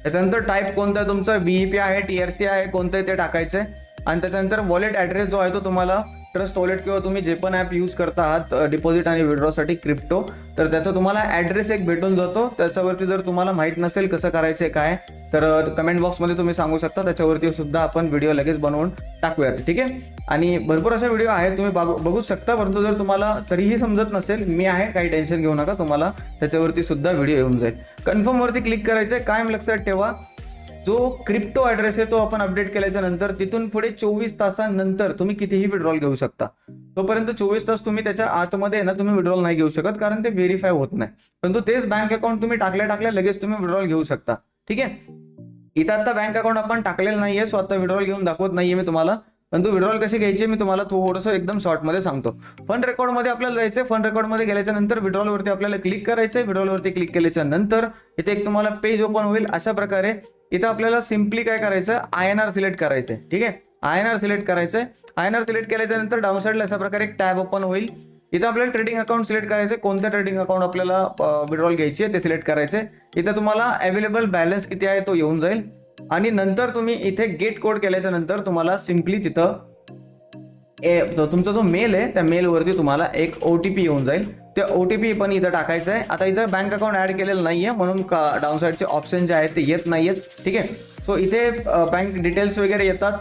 त्याच्यानंतर टाईप कोणतं आहे तुमचं, BEP आहे, TRC आहे, कोणतं आहे ते टाकायचं आहे. आणि त्याच्यानंतर वॉलेट ऍड्रेस जो आहे तो तुम्हाला ट्रस्ट वॉलेट किंवा तुम्ही जे पण ॲप यूज करता आहात डिपॉझिट आणि विड्रॉसाठी क्रिप्टो, तर त्याचा तुम्हाला ॲड्रेस एक भेटून जातो. त्याच्यावरती जर तुम्हाला माहीत नसेल कसं करायचं काय तर कमेंट बॉक्समध्ये तुम्ही सांगू शकता. त्याच्यावरती सुद्धा आपण व्हिडिओ लगेच बनवून टाकूयात. ठीक आहे. आणि भरपूर अशा व्हिडिओ आहेत तुम्ही बघू शकता. परंतु जर तुम्हाला तरीही समजत नसेल, मी आहे, काही टेन्शन घेऊ नका, तुम्हाला त्याच्यावरती सुद्धा व्हिडिओ येऊन जाईल. कन्फर्म वरती क्लिक करायचं आहे. कायम लक्षात ठेवा, जो क्रिप्टो ॲड्रेस आहे तो आपण अपडेट केल्याच्या नंतर तिथून पुढे 24 तासांनंतर तुम्ही कितीही विड्रॉल घेऊ शकता. तोपर्यंत 24 तास तुम्ही त्याच्या आतमध्ये ना तुम्ही विड्रॉल नाही घेऊ शकत, कारण ते व्हेरीफाय होत नाही. परंतु तेच बँक अकाउंट तुम्ही टाकल्या लगेच तुम्ही विड्रॉल घेऊ शकता. ठीक आहे, इथं आता बँक अकाउंट आपण टाकलेलं नाहीये, सो आता विड्रॉल घेऊन दाखवत नाहीये मी तुम्हाला. परंतु विड्रॉल कशी घ्यायची मी तुम्हाला थोडंसं एकदम शॉर्टमध्ये सांगतो. फंड रेकॉर्डमध्ये आपल्याला जायचं. फंड रेकॉर्डमध्ये गेल्याच्या नंतर विड्रॉलवरती आपल्याला क्लिक करायचं. विड्रॉलवरती क्लिक केल्याच्या नंतर इथे एक तुम्हाला पेज ओपन होईल. अशा प्रकारे इथं आपल्याला सिम्पली काय करायचं, INR सिलेक्ट करायचंय. ठीक आहे, INR सिलेक्ट करायचंय. INR सिलेक्ट केल्याच्या नंतर डाऊन साईडला अशा प्रकारे एक टॅब ओपन होईल. इथं आपल्याला ट्रेडिंग अकाउंट सिलेक्ट करायचं. कोणतं ट्रेडिंग अकाउंट आपल्याला विड्रॉल घ्यायची आहे ते सिलेक्ट करायचे. इथं तुम्हाला अवेलेबल बॅलन्स किती आहे तो येऊन जाईल. आणि नंतर तुम्ही इथे गेट कोड केल्याच्या नंतर तुम्हाला सिम्पली तिथं तुमचा जो मेल आहे त्या मेलवरती तुम्हाला एक OTP येऊन जाईल. ते OTP पण इथं टाकायचं आहे. आता इथं बँक अकाउंट ऍड केलेलं नाहीये म्हणून डाऊन साईडचे ऑप्शन जे आहेत ते येत नाहीयेत. ठीक आहे, सो इथे बँक डिटेल्स वगैरे येतात.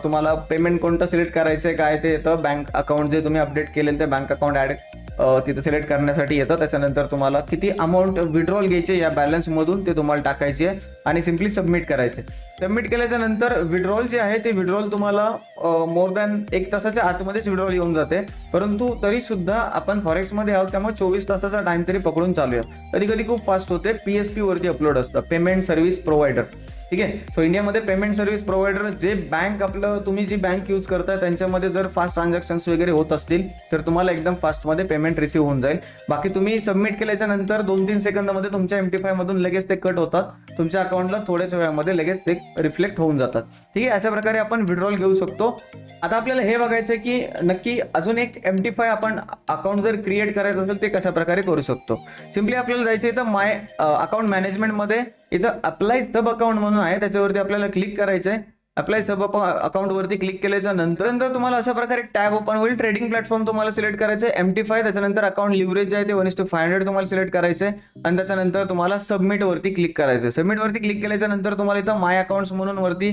तुम्हाला पेमेंट कोणतं सिलेक्ट करायचं आहे काय ते येतं. बँक अकाउंट जे तुम्ही अपडेट केलेलं ते बँक अकाउंट ऍड तिथं सिलेक्ट करण्यासाठी येतं. त्याच्यानंतर तुम्हाला किती अमाऊंट विड्रॉल घ्यायचे या बॅलन्समधून ते तुम्हाला टाकायची आहे आणि सिम्पली सबमिट करायचे. सबमिट केल्याच्या नंतर विड्रॉल जे आहे ते विड्रॉल तुम्हाला मोर दॅन 1 तासाच्या आतमध्येच विड्रॉल येऊन जाते. परंतु तरी सुद्धा आपण फॉरेक्समध्ये आहोत त्यामुळे 24 तासाचा टाइम तरी पकडून चालूया. कधी कधी खूप फास्ट होते. PSP वरती अपलोड असतं, पेमेंट सर्व्हिस प्रोव्हायडर. ठीक आहे, सो इंडियामध्ये पेमेंट सर्व्हिस प्रोव्हायडर जे बँक आपलं तुम्ही जी बँक यूज करताय त्यांच्यामध्ये जर फास्ट ट्रान्झॅक्शन्स वगैरे होत असतील तर तुम्हाला एकदम फास्टमध्ये पेमेंट रिसीव्ह होऊन जाईल. बाकी तुम्ही सबमिट केल्याच्या नंतर 2-3 सेकंदामध्ये तुमच्या MT5 मधून लगेच ते कट होतात. तुमच्या अकाउंटला थोड्याच वेळामध्ये लगेच ते रिफ्लेक्ट होऊन जातात. ठीक आहे, अशा प्रकारे आपण विड्रॉल घेऊ शकतो. आता आपल्याला हे बघायचं आहे की नक्की अजून एक MT5 आपण अकाउंट जर क्रिएट करायचं असेल ते कशा प्रकारे करू शकतो. सिम्पली आपल्याला जायचं इथं माय अकाउंट मॅनेजमेंटमध्ये. इथं अप्लाय सब अकाउंट म्हणून आहे, त्याच्यावरती आपल्याला क्लिक करायचंय. अप्लाय सब अकाउंट वरती क्लिक केल्याच्या नंतर तुम्हाला अशा प्रकारे टॅब ओपन होईल. ट्रेडिंग प्लॅटफॉर्म तुम्हाला सिलेक्ट करायचं आहे MT5. त्याच्यानंतर अकाउंट लिव्हरेज आहे ते 1:500 तुम्हाला सिलेक्ट करायचंय आणि त्याच्यानंतर तुम्हाला सबमिट वरती क्लिक करायचं. सबमिट वरती क्लिक केल्याच्या नंतर तुम्हाला इथं माय अकाउंट्स म्हणून वरती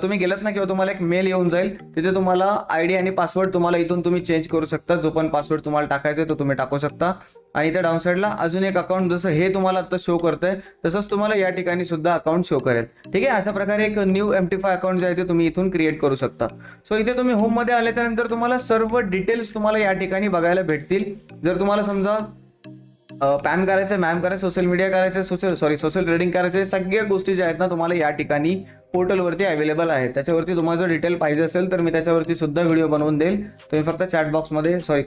तुम्ही गेलात ना किंवा तुम्हाला एक मेल येऊन जाईल. तिथे तुम्हाला ID आणि पासवर्ड तुम्हाला इथून तुम्ही चेंज करू शकता. जो पण पासवर्ड तुम्हाला टाकायचा तो तुम्ही टाकू शकता. आणि इथे डाऊन साईडला अजून एक अकाउंट जसं हे तुम्हाला आता शो करतंय तसंच तुम्हाला या ठिकाणी सुद्धा अकाउंट शो करेल. ठीक आहे, अशा प्रकारे एक न्यू MT5 अकाउंट जे आहे ते तुम्ही इथून क्रिएट करू शकता. सो इथे तुम्ही होम मध्ये आल्याच्या नंतर तुम्हाला सर्व डिटेल्स तुम्हाला या ठिकाणी बघायला भेटतील. जर तुम्हाला समजा पॅम करायचं, मॅम करायचं, सोशल मीडिया करायचं, सोशल ट्रेडिंग करायचं, सगळ्या गोष्टी ज्या आहेत ना तुम्हाला या ठिकाणी पोर्टलवरती अवेलेबल आहे. त्याच्यावरती तुम्हाला जर डिटेल पाहिजे असेल तर मी त्याच्यावरती सुद्धा व्हिडिओ बनवून देईल. तुम्ही फक्त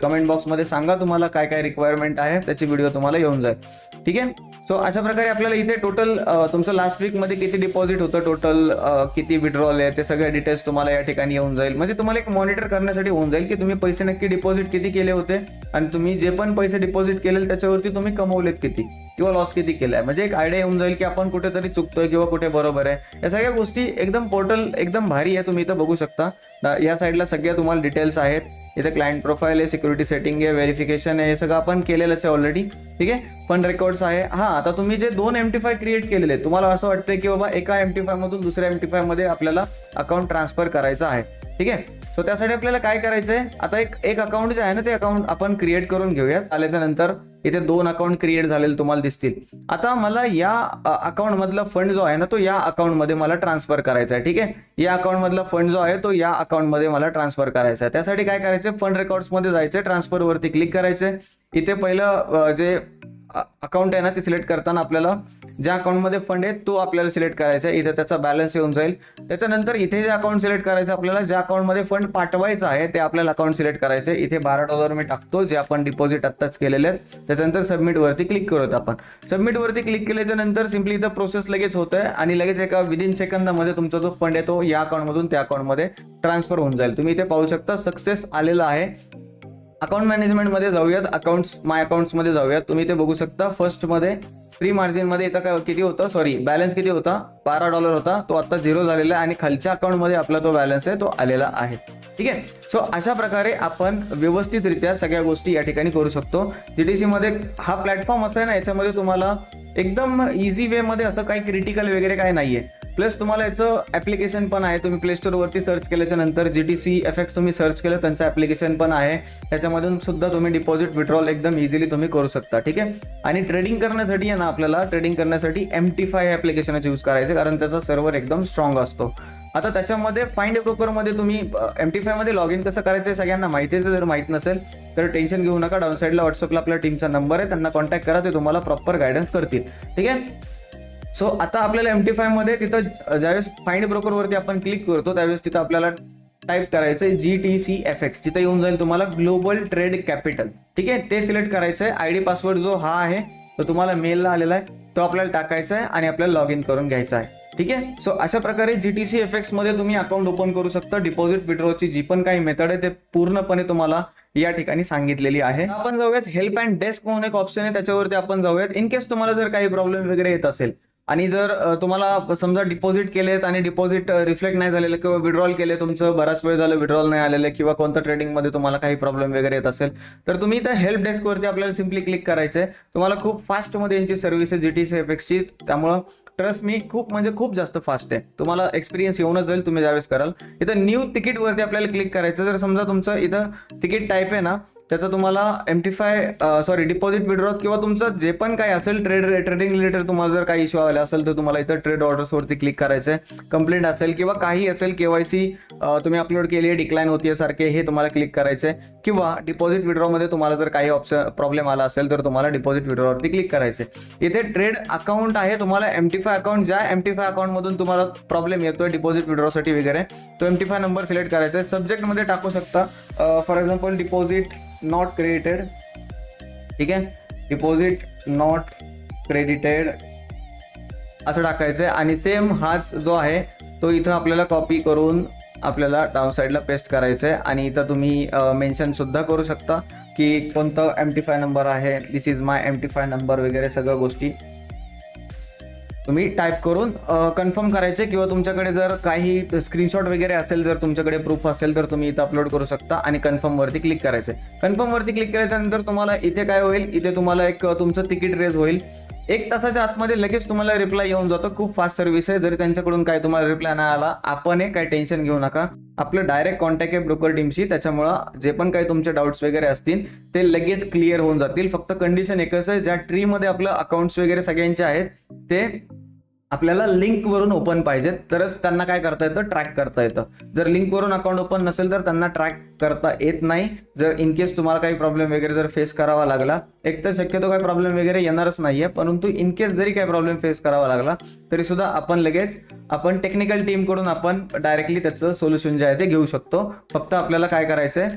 कमेंट बॉक्समध्ये सांगा तुम्हाला काय काय रिक्वायरमेंट आहे, त्याची व्हिडिओ तुम्हाला येऊन जाईल. ठीक आहे, सो अशा प्रकारे आपल्याला इथे टोटल तुमचं लास्ट वीकमध्ये किती डिपॉझिट होतं, टोटल किती विड्रॉल आहे ते सगळे डिटेल्स तुम्हाला या ठिकाणी येऊन जाईल. म्हणजे तुम्हाला एक मॉनिटर करण्यासाठी होऊन जाईल की तुम्ही पैसे नक्की डिपॉझिट किती केले होते आणि तुम्ही जे पण पैसे डिपॉझिट केले त्याच्यावरती तुम्ही कमवलेत किती किंवा लॉस किती केलाय. म्हणजे एक आयडिया येऊन जाईल की आपण कुठेतरी चुकतोय किंवा कुठे बरोबर आहे. या सगळ्या गोष्टी एकदम पोर्टल एकदम भारी आहे. तुम्ही इथं बघू शकता या साईडला सगळ्या तुम्हाला डिटेल्स आहेत. इथे क्लायंट प्रोफाईल आहे, सिक्युरिटी सेटिंग आहे, व्हेरिफिकेशन आहे, हे सगळं आपण केलेलंच आहे ऑलरेडी. ठीक आहे, फंड रेकॉर्ड्स आहे. आता तुम्ही जे 2 MT5 क्रिएट केलेले तुम्हाला असं वाटतंय की बाबा एका MT5 मधून दुसऱ्या MT5 मध्ये आपल्याला अकाउंट ट्रान्सफर करायचं आहे. ठीक आहे, सो त्यासाठी आपल्याला काय करायचंय, आता एक अकाउंट जे आहे ना ते अकाउंट आपण क्रिएट करून घेऊयात. आल्याच्या नंतर इथे 2 अकाउंट क्रिएट झालेले तुम्हाला दिसतील. आता मला या अकाउंट मधला फंड जो आहे ना तो या अकाउंट मध्ये मला ट्रान्सफर करायचा आहे. ठीक आहे, या अकाउंट मधला फंड जो आहे तो या अकाउंट मध्ये मला ट्रान्सफर करायचा आहे. त्यासाठी काय करायचं, फंड रेकॉर्ड्स मध्ये जायचं, ट्रान्सफर वरती क्लिक करायचं. इथे पहिलं जे अकाउंट आहे ना ते सिलेक्ट करताना आपल्याला ज्या अकाउंटमध्ये फंड आहे तो आपल्याला सिलेक्ट करायचा आहे. इथे त्याचा बॅलन्स येऊन जाईल. त्याच्यानंतर इथे जे अकाउंट सिलेक्ट करायचं आपल्याला, ज्या अकाउंटमध्ये फंड पाठवायचं आहे ते आपल्याला अकाउंट सिलेक्ट करायचं आहे. इथे $12 मी टाकतो जे आपण डिपॉझिट आत्ताच केलेले आहेत. त्याच्यानंतर सबमिट वरती क्लिक करूयात आपण. सबमिट वरती क्लिक केल्याच्या नंतर सिम्पली इथं प्रोसेस लगेच होत आहे आणि लगेच एका विदिन सेकंदामध्ये तुमचा जो फंड आहे तो या अकाउंटमधून त्या अकाउंटमध्ये ट्रान्सफर होऊन जाईल. तुम्ही इथे पाहू शकता सक्सेस आलेला आहे. अकाउंट मॅनेजमेंटमध्ये जाऊयात, माय अकाउंट्समध्ये जाऊयात. तुम्ही इथे बघू शकता फर्स्टमध्ये प्री मार्जिनमध्ये इथं काय किती होतं, बॅलन्स किती होता, $12 होता, तो आता 0 झालेला आहे आणि खालच्या अकाउंटमध्ये आपला तो बॅलन्स आहे तो आलेला आहे. ठीक आहे, सो अशा प्रकारे आपण व्यवस्थितरित्या सगळ्या गोष्टी या ठिकाणी करू शकतो. GTC मध्ये हा प्लॅटफॉर्म असा आहे ना, याच्यामध्ये तुम्हाला एकदम इझी वे मध्ये असं काही क्रिटिकल वगैरे काय नाहीये. प्लस तुम्हाला याचं ॲप्लिकेशन पण आहे. तुम्ही प्ले स्टोअरवरती सर्च केल्याच्या नंतर GTC FX तुम्ही सर्च केलं, त्यांचं ॲप्लिकेशन पण आहे. त्याच्यामधून सुद्धा तुम्ही डिपॉझिट विड्रॉल एकदम इझिली तुम्ही करू शकता. ठीक आहे. आणि ट्रेडिंग करण्यासाठी आहे ना, आपल्याला ट्रेडिंग करण्यासाठी MT5 ॲप्लिकेशनचा यूज करायचं, कारण त्याचा सर्व्हर एकदम स्ट्रॉंग असतो. आता त्याच्यामध्ये फाइंड ब्रोकरमध्ये तुम्ही MT5 मध्ये लॉग इन कसं करायचं हे सगळ्यांना माहिती आहे. जर माहीत नसेल तर टेन्शन घेऊ नका. डाऊन साईडला व्हॉट्सअपला आपल्या टीमचा नंबर आहे, त्यांना कॉन्टॅक्ट करा, ते तुम्हाला प्रॉपर गायडन्स करतील. ठीक आहे. सो आता आपल्याला MT5 मध्ये तिथं ज्यावेळेस फाइंड ब्रोकरवरती आपण क्लिक करतो त्यावेळेस तिथं आपल्याला टाईप करायचं आहे GTC FX. तिथं येऊन जाईल तुम्हाला ग्लोबल ट्रेड कॅपिटल. ठीक आहे. ते सिलेक्ट करायचं आहे. ID पासवर्ड जो हा आहे तो तुम्हाला मेलला आलेला आहे, तो आपल्याला टाकायचा आहे आणि आपल्याला लॉग इन करून घ्यायचा आहे. ठीक आहे. सो अशा प्रकारे GTC FX मध्ये तुम्ही अकाउंट ओपन करू शकता. डिपॉझिट विड्रॉची जी पण काही मेथड आहे ते पूर्णपणे तुम्हाला या ठिकाणी सांगितलेली आहे. आपण जाऊयात हेल्प अँड डेस्क म्हणून एक ऑप्शन आहे, त्याच्यावरती आपण जाऊयात. इन केस तुम्हाला जर काही प्रॉब्लेम वगैरे येत असेल आणि जर तुम्हाला समजा डिपॉझिट केलेत आणि डिपॉझिट रिफ्लेक्ट नाही झालेलं किंवा विड्रॉल केले, तुमचं बराच वेळ झालं विड्रॉल नाही आलेलं किंवा कोणत्या ट्रेडिंगमध्ये तुम्हाला काही प्रॉब्लेम वगैरे येत असेल तर तुम्ही त्या हेल्प डेस्कवरती आपल्याला सिम्पली क्लिक करायचं आहे. तुम्हाला खूप फास्टमध्ये यांची सर्व्हिस आहे GTC FXची, त्यामुळं ट्रस्ट मी खूप म्हणजे खूप जास्त फास्ट आहे. तुम्हाला एक्सपिरियन्स येऊनच जाईल तुम्ही ज्यावेळेस कराल. इथं न्यू तिकीटवरती आपल्याला क्लिक करायचं. जर समजा तुमचं इथं तिकीट टाईप आहे ना, त्याचं तुम्हाला डिपॉझिट विड्रॉ किंवा तुमचं जे पण काही असेल ट्रेडिंग रिलेटेड तुम्हाला जर काही इश्यू आला असेल तर तुम्हाला इथं ट्रेड ऑर्डर्सवरती क्लिक करायचं आहे. कंप्लेंट असेल किंवा काही असेल, KYC तुम्ही अपलोड केली आहे डिक्लाइन होती सारखे, हे तुम्हाला क्लिक करायचं आहे. किंवा डिपॉझिट विड्रॉमध्ये तुम्हाला जर काही प्रॉब्लेम आला असेल तर तुम्हाला डिपॉझिट विड्रॉवरती क्लिक करायचं आहे. इथे ट्रेड अकाउंट आहे, तुम्हाला MT5 अकाउंट, ज्या MT5 अकाउंटमधून तुम्हाला प्रॉब्लेम येतोय डिपॉझिट विड्रॉसाठी वगैरे, तो MT5 नंबर सिलेक्ट करायचा आहे. सब्जेक्टमध्ये टाकू शकता for example deposit not credited. ठीक आहे. डिपॉझिट नॉट क्रेडिटेड असं टाकायचं आहे. आणि सेम हाच जो आहे तो इथं आपल्याला कॉपी करून आपल्याला डाऊन साईडला पेस्ट करायचं आहे. आणि इथं तुम्ही मेन्शन सुद्धा करू शकता की कोणतं MT5 नंबर आहे, दिस इज माय MT5 नंबर वगैरे सगळ्या गोष्टी तुम्ही टाईप करून कन्फर्म करायचे. किंवा तुमच्याकडे जर काही स्क्रीनशॉट वगैरे असेल, जर तुमच्याकडे प्रूफ असेल तर तुम्ही इथं अपलोड करू शकता आणि कन्फर्म वरती क्लिक करायचे. कन्फर्म वरती क्लिक केल्यानंतर तुम्हाला इथे काय होईल, इथे तुम्हाला एक तुमचं तिकीट रेज होईल. 1 तासाच्या आतमध्ये लगेच तुम्हाला रिप्लाय येऊन जातो. खूप फास्ट सर्व्हिस आहे. जरी त्यांच्याकडून काय तुम्हाला रिप्लाय नाही आला, आपण काही टेन्शन घेऊ नका. आपलं डायरेक्ट कॉन्टॅक्ट आहे ब्रोकर टीमशी, त्याच्यामुळं जे पण काही तुमचे डाऊट्स वगैरे असतील ते लगेच क्लिअर होऊन जातील. फक्त कंडिशन एकच आहे, ज्या ट्रीमध्ये आपलं अकाउंट्स वगैरे सगळ्यांचे आहेत ते आपल्याला लिंक वरून ओपन पाहिजेत, तरच त्यांना काय करता येतं, ट्रॅक करता येतं. जर लिंक वरून अकाउंट ओपन नसेल तर त्यांना ट्रॅक करता येत नाही. जर इन केस तुम्हाला काही प्रॉब्लेम वगैरे जर फेस करावा लागला, एक तर शक्यतो काही प्रॉब्लेम वगैरे येणारच नाहीये, परंतु इन केस जरी काही प्रॉब्लेम फेस करावा लागला तरी सुद्धा आपण टेक्निकल टीम कडून आपण डायरेक्टली त्याचं सोल्युशन जे आहे ते घेऊ शकतो. फक्त आपल्याला काय करायचंय,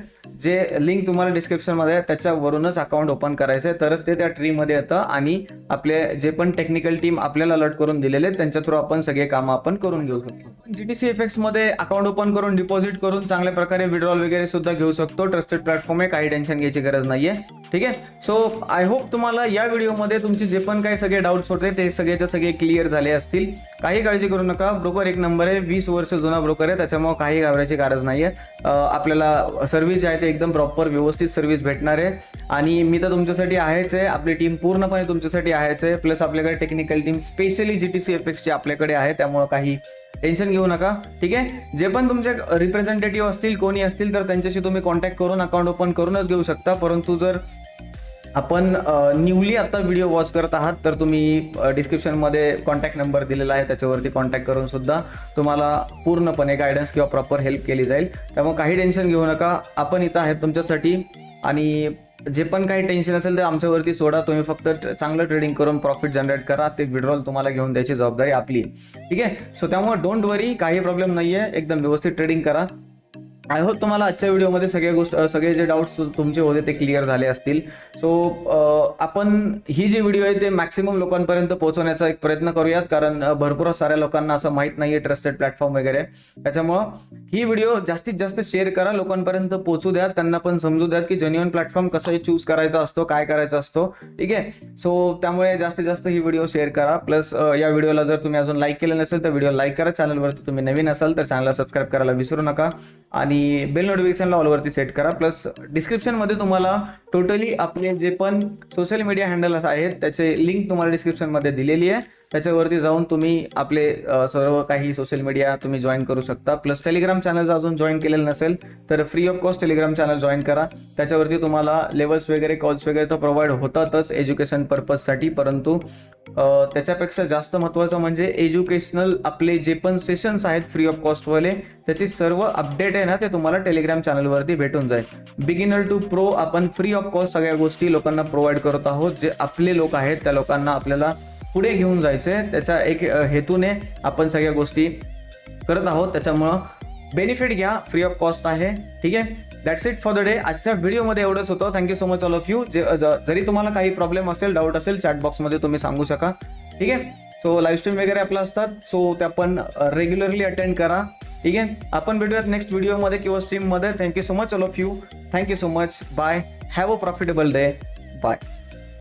जे लिंक तुम्हाला डिस्क्रिप्शन मध्ये आहे त्याच्यावरूनच अकाउंट ओपन करायचंय, तरच ते त्या ट्री मध्ये येतं आणि आपले जे पण टेक्निकल टीम आपल्याला अलर्ट करून दिलेले त्यांच्या थ्रू आपण सगळे काम आपण करून घेऊ शकतो. GTC FX मध्ये अकाउंट ओपन करून डिपॉझिट करून चांगल्या प्रकारे विड्रॉल वगैरे सुद्धा घेऊ शकतो. ट्रस्टेड प्लॅटफॉर्म आहे, काही टेन्शन घ्यायची गरज नाहीये. ठीक आहे. सो आय होप तुम्हाला या व्हिडिओमध्ये तुमचे जे पण काही सगळे डाऊट्स होते ते सगळेच्या सगळे क्लिअर झाले असतील. काही काळजी करू नका, ब्रोकर एक नंबर आहे, 20 वर्ष जुना ब्रोकर आहे, त्याच्यामुळे काही घाबरायची गरज नाहीये. आपल्याला सर्व्हिस जे आहे ते एकदम प्रॉपर व्यवस्थित सर्व्हिस भेटणार आहे. आणि मी तर तुमच्यासाठी आहेच आहे, आपली टीम पूर्णपणे तुमच्यासाठी आहेच आहे. प्लस आपल्याकडे technical team specially GTC FX ची आपल्याकडे आहे, त्यामुळे काही टेन्शन घेऊ नका. ठीक आहे. जे पण तुमचे रिप्रेझेंटेटिव्ह असतील, कोणी असतील, तर त्यांच्याशी तुम्ही कॉन्टॅक्ट करून अकाउंट ओपन करूनच घेऊ शकता. परंतु जर आपण न्यूली आता व्हिडिओ वॉच करत आहात तर तुम्ही डिस्क्रिप्शनमध्ये कॉन्टॅक्ट नंबर दिलेला आहे, त्याच्यावरती कॉन्टॅक्ट करून सुद्धा तुम्हाला पूर्णपणे गायडन्स किंवा प्रॉपर हेल्प केली जाईल. त्यामुळे काही टेन्शन घेऊ नका, आपण इथं आहेत तुमच्यासाठी. आणि जे पण काही टेन्शन असेल तर आमच्यावरती सोडा. तुम्ही फक्त चांगलं ट्रेडिंग करून प्रॉफिट जनरेट करा, ते विड्रॉल तुम्हाला घेऊन द्यायची जबाबदारी आपली. ठीक आहे. सो त्यामुळे डोंट वरी, काही प्रॉब्लेम नाहीये, एकदम व्यवस्थित ट्रेडिंग करा. आय होप तुम्हाला आजच्या व्हिडिओमध्ये सगळे जे डाऊट्स तुमचे होते ते क्लिअर झाले असतील. सो आपण ही जी व्हिडिओ आहे ते मॅक्सिमम लोकांपर्यंत पोहोचवण्याचा एक प्रयत्न करूयात, कारण भरपूर साऱ्या लोकांना असं माहित नाहीये ट्रस्टेड प्लॅटफॉर्म वगैरे. त्याच्यामुळं ही व्हिडिओ जास्तीत जास्त शेअर करा, लोकांपर्यंत पोहोचू द्या, त्यांना पण समजू द्या की जेन्युइन प्लॅटफॉर्म कसं चूज करायचा असतो, काय करायचा असतो. ठीक आहे. सो त्यामुळे जास्तीत जास्त ही व्हिडिओ शेअर करा. प्लस या व्हिडिओला जर तुम्ही अजून लाईक केलं नसेल तर व्हिडिओ लाईक करा. चॅनलवरती तुम्ही नवीन असाल तर चॅनलला सबस्क्राईब करायला विसरू नका. आणि आणि बेल नोटिफिकेशनला ऑलवरती सेट करा. प्लस डिस्क्रिप्शनमध्ये तुम्हाला टोटली आपले जे पण सोशल मीडिया हँडल्स आहेत त्याचे लिंक तुम्हाला डिस्क्रिप्शनमध्ये दिलेली आहे. त्याच्यावरती जाऊन तुम्ही आपले सर्व काही सोशल मीडिया तुम्ही जॉईन करू शकता. प्लस टेलिग्राम चॅनल अजून जॉईन केलेलं नसेल तर free of cost Telegram channel join करा. त्याच्यावरती तुम्हाला लेवल्स वगैरे कॉल्स वगैरे तर प्रोव्हाइड होतातच एज्युकेशन पर्पजसाठी, परंतु त्याच्यापेक्षा जास्त महत्त्वाचं म्हणजे एज्युकेशनल आपले जे पण सेशन्स आहेत फ्री ऑफ कॉस्टवाले त्याची सर्व अपडेट आहे ना ते तुम्हाला टेलिग्राम चॅनलवरती भेटून जाईल. बिगिनर टू प्रो आपण फ्री ऑफ कॉस्ट सगळ्या गोष्टी लोकांना प्रोव्हाइड करत आहोत. जे आपले लोक आहेत त्या लोकांना आपल्याला पुढे घेऊन जायचे, त्याच्या एक हेतूने आपण सगळ्या गोष्टी करत आहोत. त्याच्यामुळं बेनिफिट घ्या, फ्री ऑफ कॉस्ट आहे. ठीक आहे, that's it for the day. आजच्या व्हिडिओमध्ये एवढंच होतं. Thank you so much all of you. जरी तुम्हाला काही प्रॉब्लेम असेल, डाऊट असेल, चॅट बॉक्समध्ये तुम्ही सांगू शका. ठीक आहे, सो लाईव्ह स्ट्रीम वगैरे आपलं असतात, सो त्या पण रेग्युलरली अटेंड करा. ठीक आहे, आपण भेटूयात नेक्स्ट व्हिडिओमध्ये किंवा स्ट्रीममध्ये. Thank you so much all of you. Thank you so much. Bye. Have a profitable day. Bye.